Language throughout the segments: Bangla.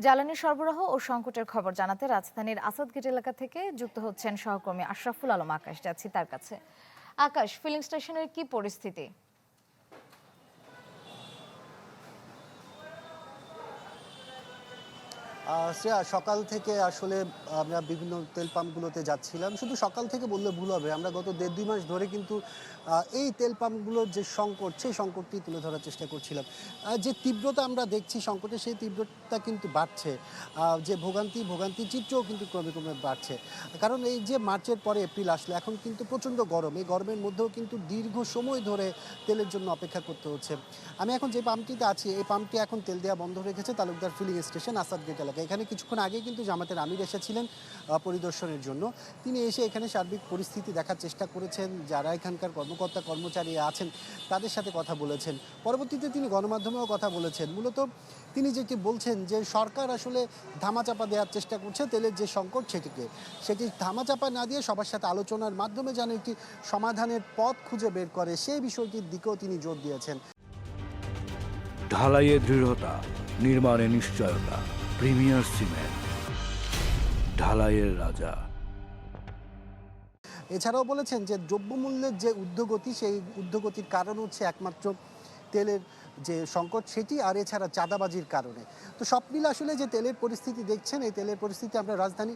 জ্বালানি সরবরাহ ও সংকটের খবর জানাতে রাজধানীর আসাদগেট এলাকা থেকে যুক্ত হচ্ছেন সহকর্মী আশরাফুল আলম আকাশ। যাচ্ছি তার কাছে। আকাশ, ফিলিং স্টেশনের কি পরিস্থিতি? শ্রেয়া, সকাল থেকে আসলে আমরা বিভিন্ন তেল পাম্পগুলোতে যাচ্ছিলাম। শুধু সকাল থেকে বললে ভুল হবে, আমরা গত ১.৫-২ মাস ধরে কিন্তু এই তেল পাম্পগুলোর যে সংকট, সেই সংকটটি তুলে ধরার চেষ্টা করছিলাম। যে তীব্রতা আমরা দেখছি সংকটের, সেই তীব্রতা কিন্তু বাড়ছে। যে ভোগান্তির চিত্রও কিন্তু ক্রমে ক্রমে বাড়ছে। কারণ এই যে মার্চের পরে এপ্রিল আসলো, এখন কিন্তু প্রচণ্ড গরম। এই গরমের মধ্যেও কিন্তু দীর্ঘ সময় ধরে তেলের জন্য অপেক্ষা করতে হচ্ছে। আমি এখন যে পাম্পটিতে আছি, এই পাম্পটি এখন তেল দেওয়া বন্ধ রেখেছে তালুকদার ফিলিং স্টেশন, আসাদগেট এলাকায়। এখানে কিছুক্ষণ আগেই কিন্তু জামাতের আমির এসেছিলেন পরিদর্শনের জন্য। তিনি এসে এখানে সার্বিক পরিস্থিতি দেখার চেষ্টা করেছেন, যারা এখানকার কর্মকর্তা কর্মচারী আছেন তাদের সাথে কথা বলেছেন। পরবর্তীতে তিনি গণমাধ্যমেও কথা বলেছেন। মূলত তিনি যেটি বলছেন যে সরকার আসলে ধামাচাপা দেওয়ার চেষ্টা করছে তেলের যে সংকট সেটি ধামাচাপা না দিয়ে সবার সাথে আলোচনার মাধ্যমে যেন একটি সমাধানের পথ খুঁজে বের করে, সেই বিষয়টির দিকেও তিনি জোর দিয়েছেন। ঢালাইয়ে দৃঢ়তা, নির্মাণে নিশ্চয়তা। প্রিমিয়ার সিমেন্ট, ঢালাইয়ের রাজা। এছাড়াও বলেছেন যে দ্রব্যমূল্যের যে ঊর্ধ্বগতি, সেই ঊর্ধ্বগতির কারণ হচ্ছে একমাত্র তেলের যে সংকট সেটি, আর এছাড়া চাঁদাবাজির কারণে। তো সব মিলে আসলে যে তেলের পরিস্থিতি দেখছেন, এই তেলের পরিস্থিতি আমরা রাজধানী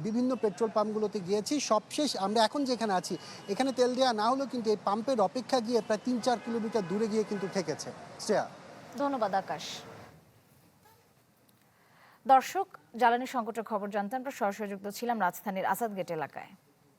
বিভিন্ন পেট্রোল পাম্পগুলোতে গিয়েছি। সবশেষ আমরা এখন যেখানে আছি, এখানে তেল দেওয়া না হলেও কিন্তু এই পাম্পের অপেক্ষা গিয়ে প্রায় ৩-৪ কিলোমিটার দূরে গিয়ে কিন্তু ঠেকেছে। শ্রেয়া। ধন্যবাদ আকাশ। দর্শক, জ্বালানি সংকটের খবর জানতে আমরা সরাসরি যুক্ত ছিলাম রাজধানীর আসাদগেট এলাকায়।